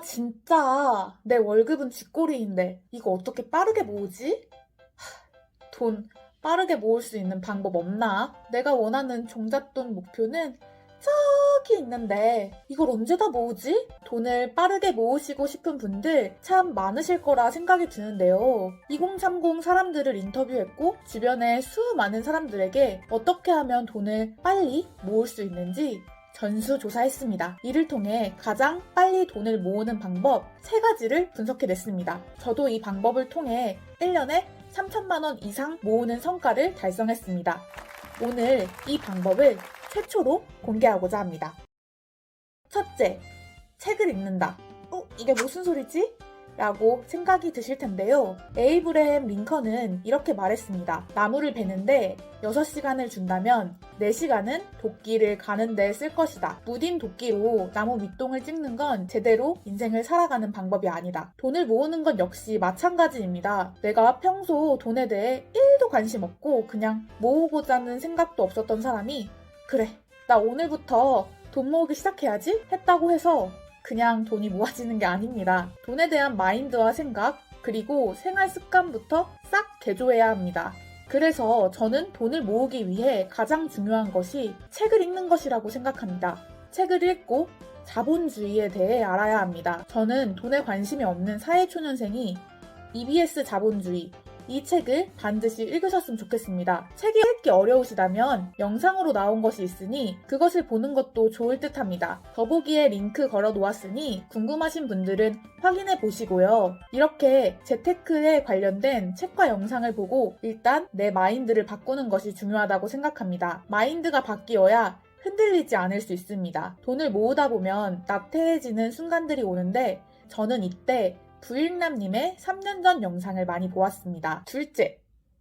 진짜 내 월급은 쥐꼬리인데 이거 어떻게 빠르게 모으지? 돈 빠르게 모을 수 있는 방법 없나? 내가 원하는 종잣돈 목표는 저기 있는데 이걸 언제 다 모으지? 돈을 빠르게 모으시고 싶은 분들 참 많으실 거라 생각이 드는데요. 2030 사람들을 인터뷰했고 주변에 수많은 사람들에게 어떻게 하면 돈을 빨리 모을 수 있는지 전수조사했습니다. 이를 통해 가장 빨리 돈을 모으는 방법 3가지를 분석해냈습니다. 저도 이 방법을 통해 1년에 3천만 원 이상 모으는 성과를 달성했습니다. 오늘 이 방법을 최초로 공개하고자 합니다. 첫째, 책을 읽는다. 이게 무슨 소리지? 라고 생각이 드실 텐데요. 에이브레햄 링컨은 이렇게 말했습니다. 나무를 베는데 6시간을 준다면 4시간은 도끼를 가는 데 쓸 것이다. 무딘 도끼로 나무 밑동을 찍는 건 제대로 인생을 살아가는 방법이 아니다. 돈을 모으는 건 역시 마찬가지입니다. 내가 평소 돈에 대해 1도 관심 없고 그냥 모으고자는 생각도 없었던 사람이 그래, 나 오늘부터 돈 모으기 시작해야지 했다고 해서 그냥 돈이 모아지는 게 아닙니다. 돈에 대한 마인드와 생각, 그리고 생활 습관부터 싹 개조해야 합니다. 그래서 저는 돈을 모으기 위해 가장 중요한 것이 책을 읽는 것이라고 생각합니다. 책을 읽고 자본주의에 대해 알아야 합니다. 저는 돈에 관심이 없는 사회초년생이 EBS 자본주의, 이 책을 반드시 읽으셨으면 좋겠습니다. 책이 읽기 어려우시다면 영상으로 나온 것이 있으니 그것을 보는 것도 좋을 듯 합니다. 더보기에 링크 걸어 놓았으니 궁금하신 분들은 확인해 보시고요. 이렇게 재테크에 관련된 책과 영상을 보고 일단 내 마인드를 바꾸는 것이 중요하다고 생각합니다. 마인드가 바뀌어야 흔들리지 않을 수 있습니다. 돈을 모으다 보면 나태해지는 순간들이 오는데 저는 이때 부일남님의 3년 전 영상을 많이 보았습니다. 둘째,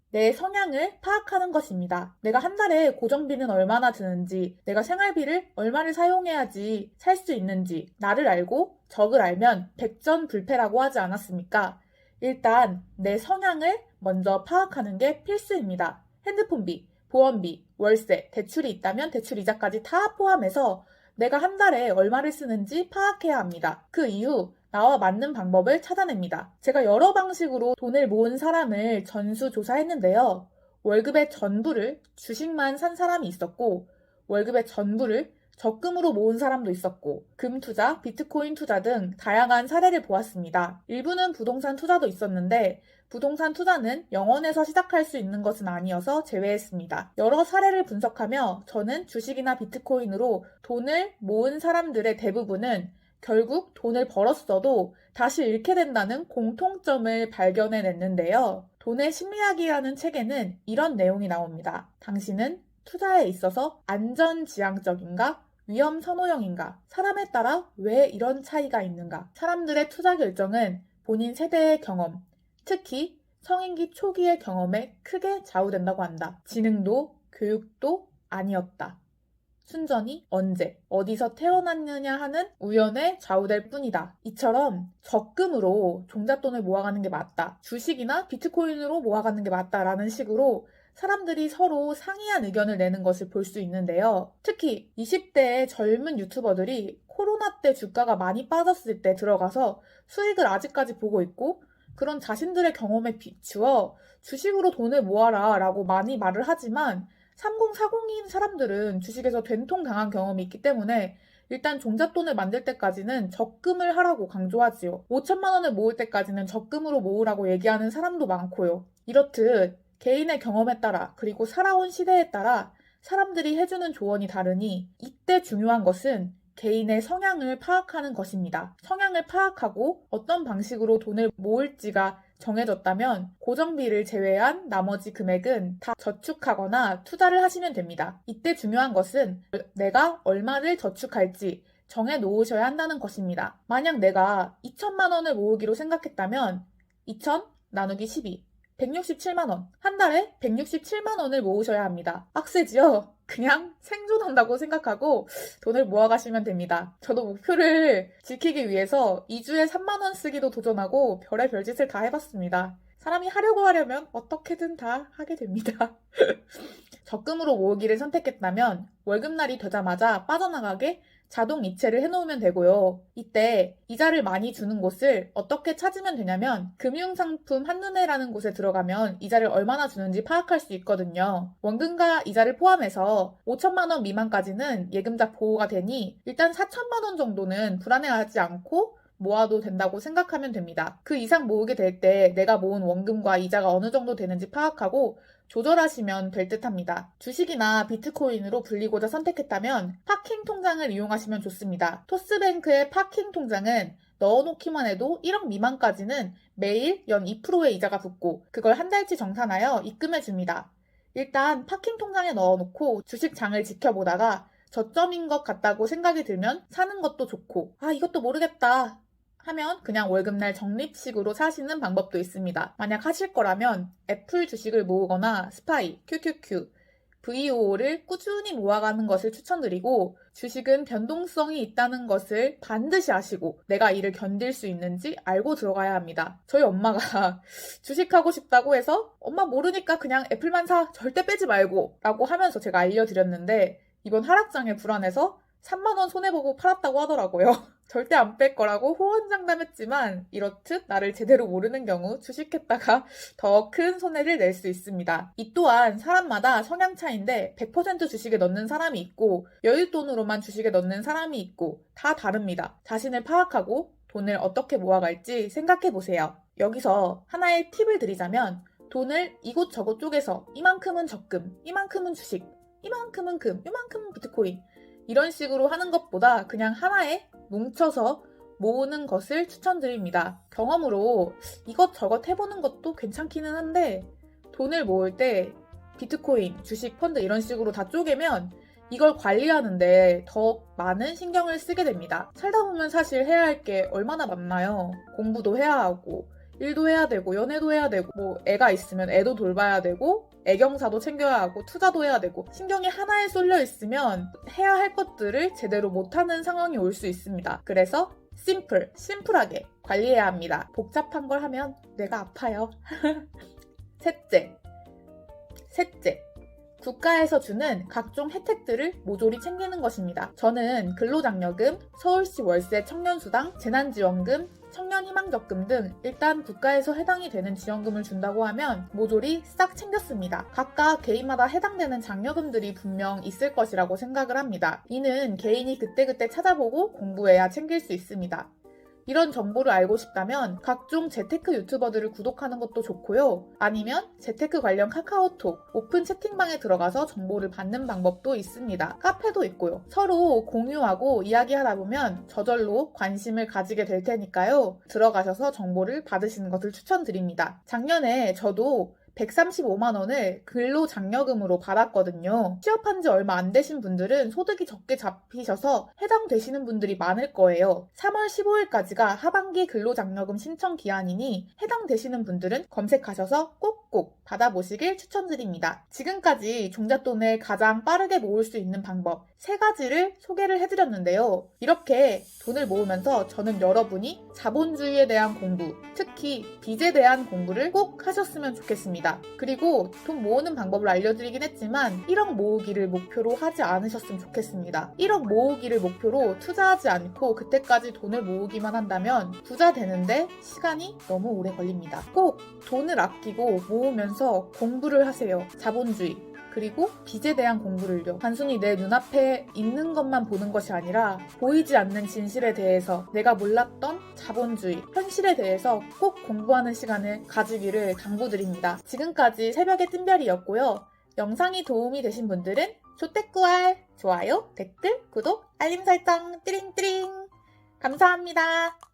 내 성향을 파악하는 것입니다. 내가 한 달에 고정비는 얼마나 드는지, 내가 생활비를 얼마를 사용해야지 살 수 있는지, 나를 알고 적을 알면 백전불패라고 하지 않았습니까? 일단 내 성향을 먼저 파악하는 게 필수입니다. 핸드폰비, 보험비, 월세, 대출이 있다면 대출 이자까지 다 포함해서 내가 한 달에 얼마를 쓰는지 파악해야 합니다. 그 이후 나와 맞는 방법을 찾아냅니다. 제가 여러 방식으로 돈을 모은 사람을 전수조사했는데요. 월급의 전부를 주식만 산 사람이 있었고, 월급의 전부를 적금으로 모은 사람도 있었고, 금 투자, 비트코인 투자 등 다양한 사례를 보았습니다. 일부는 부동산 투자도 있었는데, 부동산 투자는 영원에서 시작할 수 있는 것은 아니어서 제외했습니다. 여러 사례를 분석하며 저는 주식이나 비트코인으로 돈을 모은 사람들의 대부분은 결국 돈을 벌었어도 다시 잃게 된다는 공통점을 발견해냈는데요. 돈의 심리학이라는 책에는 이런 내용이 나옵니다. 당신은 투자에 있어서 안전지향적인가? 위험선호형인가? 사람에 따라 왜 이런 차이가 있는가? 사람들의 투자 결정은 본인 세대의 경험, 특히 성인기 초기의 경험에 크게 좌우된다고 한다. 지능도 교육도 아니었다. 순전히 언제, 어디서 태어났느냐 하는 우연에 좌우될 뿐이다. 이처럼 적금으로 종잣돈을 모아가는 게 맞다. 주식이나 비트코인으로 모아가는 게 맞다라는 식으로 사람들이 서로 상이한 의견을 내는 것을 볼 수 있는데요. 특히 20대의 젊은 유튜버들이 코로나 때 주가가 많이 빠졌을 때 들어가서 수익을 아직까지 보고 있고 그런 자신들의 경험에 비추어 주식으로 돈을 모아라 라고 많이 말을 하지만 3040인 사람들은 주식에서 된통당한 경험이 있기 때문에 일단 종잣돈을 만들 때까지는 적금을 하라고 강조하지요. 5천만 원을 모을 때까지는 적금으로 모으라고 얘기하는 사람도 많고요. 이렇듯 개인의 경험에 따라 그리고 살아온 시대에 따라 사람들이 해주는 조언이 다르니 이때 중요한 것은 개인의 성향을 파악하는 것입니다. 성향을 파악하고 어떤 방식으로 돈을 모을지가 정해졌다면 고정비를 제외한 나머지 금액은 다 저축하거나 투자를 하시면 됩니다. 이때 중요한 것은 내가 얼마를 저축할지 정해 놓으셔야 한다는 것입니다. 만약 내가 2천만 원을 모으기로 생각했다면 2천 나누기 12, 167만 원. 한 달에 167만 원을 모으셔야 합니다. 빡세지요? 그냥 생존한다고 생각하고 돈을 모아가시면 됩니다. 저도 목표를 지키기 위해서 2주에 3만 원 쓰기도 도전하고 별의별 짓을 다 해봤습니다. 사람이 하려고 하려면 어떻게든 다 하게 됩니다. 적금으로 모으기를 선택했다면 월급날이 되자마자 빠져나가게 자동 이체를 해놓으면 되고요. 이때 이자를 많이 주는 곳을 어떻게 찾으면 되냐면 금융상품 한눈에라는 곳에 들어가면 이자를 얼마나 주는지 파악할 수 있거든요. 원금과 이자를 포함해서 5천만 원 미만까지는 예금자 보호가 되니 일단 4천만 원 정도는 불안해하지 않고 모아도 된다고 생각하면 됩니다. 그 이상 모으게 될 때 내가 모은 원금과 이자가 어느 정도 되는지 파악하고 조절하시면 될 듯합니다. 주식이나 비트코인으로 불리고자 선택했다면 파킹 통장을 이용하시면 좋습니다. 토스뱅크의 파킹 통장은 넣어놓기만 해도 1억 미만까지는 매일 연 2%의 이자가 붙고 그걸 한 달치 정산하여 입금해줍니다. 일단 파킹 통장에 넣어놓고 주식장을 지켜보다가 저점인 것 같다고 생각이 들면 사는 것도 좋고 이것도 모르겠다 하면 그냥 월급날 적립식으로 사시는 방법도 있습니다. 만약 하실 거라면 애플 주식을 모으거나 스파이, QQQ, VOO를 꾸준히 모아가는 것을 추천드리고 주식은 변동성이 있다는 것을 반드시 아시고 내가 이를 견딜 수 있는지 알고 들어가야 합니다. 저희 엄마가 주식하고 싶다고 해서 엄마 모르니까 그냥 애플만 사, 절대 빼지 말고 라고 하면서 제가 알려드렸는데 이번 하락장에 불안해서 3만 원 손해보고 팔았다고 하더라고요. 절대 안 뺄 거라고 호언장담했지만 이렇듯 나를 제대로 모르는 경우 주식했다가 더 큰 손해를 낼 수 있습니다. 이 또한 사람마다 성향 차이인데 100% 주식에 넣는 사람이 있고 여윳돈으로만 주식에 넣는 사람이 있고 다 다릅니다. 자신을 파악하고 돈을 어떻게 모아갈지 생각해보세요. 여기서 하나의 팁을 드리자면 돈을 이곳저곳 쪼개서 이만큼은 적금, 이만큼은 주식, 이만큼은 금, 이만큼은 비트코인 이런 식으로 하는 것보다 그냥 하나에 뭉쳐서 모으는 것을 추천드립니다. 경험으로 이것저것 해보는 것도 괜찮기는 한데 돈을 모을 때 비트코인, 주식, 펀드 이런 식으로 다 쪼개면 이걸 관리하는데 더 많은 신경을 쓰게 됩니다. 살다 보면 사실 해야 할 게 얼마나 많나요? 공부도 해야 하고 일도 해야 되고 연애도 해야 되고 애가 있으면 애도 돌봐야 되고 애경사도 챙겨야 하고 투자도 해야 되고 신경이 하나에 쏠려 있으면 해야 할 것들을 제대로 못하는 상황이 올 수 있습니다. 그래서 심플하게 관리해야 합니다. 복잡한 걸 하면 뇌가 아파요. 셋째, 국가에서 주는 각종 혜택들을 모조리 챙기는 것입니다. 저는 근로장려금, 서울시 월세 청년수당, 재난지원금, 청년희망적금 등 일단 국가에서 해당이 되는 지원금을 준다고 하면 모조리 싹 챙겼습니다. 각각 개인마다 해당되는 장려금들이 분명 있을 것이라고 생각을 합니다. 이는 개인이 그때그때 찾아보고 공부해야 챙길 수 있습니다. 이런 정보를 알고 싶다면 각종 재테크 유튜버들을 구독하는 것도 좋고요. 아니면 재테크 관련 카카오톡, 오픈 채팅방에 들어가서 정보를 받는 방법도 있습니다. 카페도 있고요. 서로 공유하고 이야기하다 보면 저절로 관심을 가지게 될 테니까요. 들어가셔서 정보를 받으시는 것을 추천드립니다. 작년에 저도 135만 원을 근로장려금으로 받았거든요. 취업한 지 얼마 안 되신 분들은 소득이 적게 잡히셔서 해당되시는 분들이 많을 거예요. 3월 15일까지가 하반기 근로장려금 신청 기한이니 해당되시는 분들은 검색하셔서 꼭꼭 받아보시길 추천드립니다. 지금까지 종잣돈을 가장 빠르게 모을 수 있는 방법 3가지를 소개를 해드렸는데요. 이렇게 돈을 모으면서 저는 여러분이 자본주의에 대한 공부, 특히 빚에 대한 공부를 꼭 하셨으면 좋겠습니다. 그리고 돈 모으는 방법을 알려드리긴 했지만 1억 모으기를 목표로 하지 않으셨으면 좋겠습니다. 1억 모으기를 목표로 투자하지 않고 그때까지 돈을 모으기만 한다면 부자 되는데 시간이 너무 오래 걸립니다. 꼭 돈을 아끼고 모으면서 공부를 하세요. 자본주의. 그리고 빚에 대한 공부를요. 단순히 내 눈앞에 있는 것만 보는 것이 아니라 보이지 않는 진실에 대해서 내가 몰랐던 자본주의, 현실에 대해서 꼭 공부하는 시간을 가지기를 당부드립니다. 지금까지 새벽의 뜬별이었고요. 영상이 도움이 되신 분들은 조댓구알, 좋아요, 댓글, 구독, 알림 설정, 띠링띠링 감사합니다.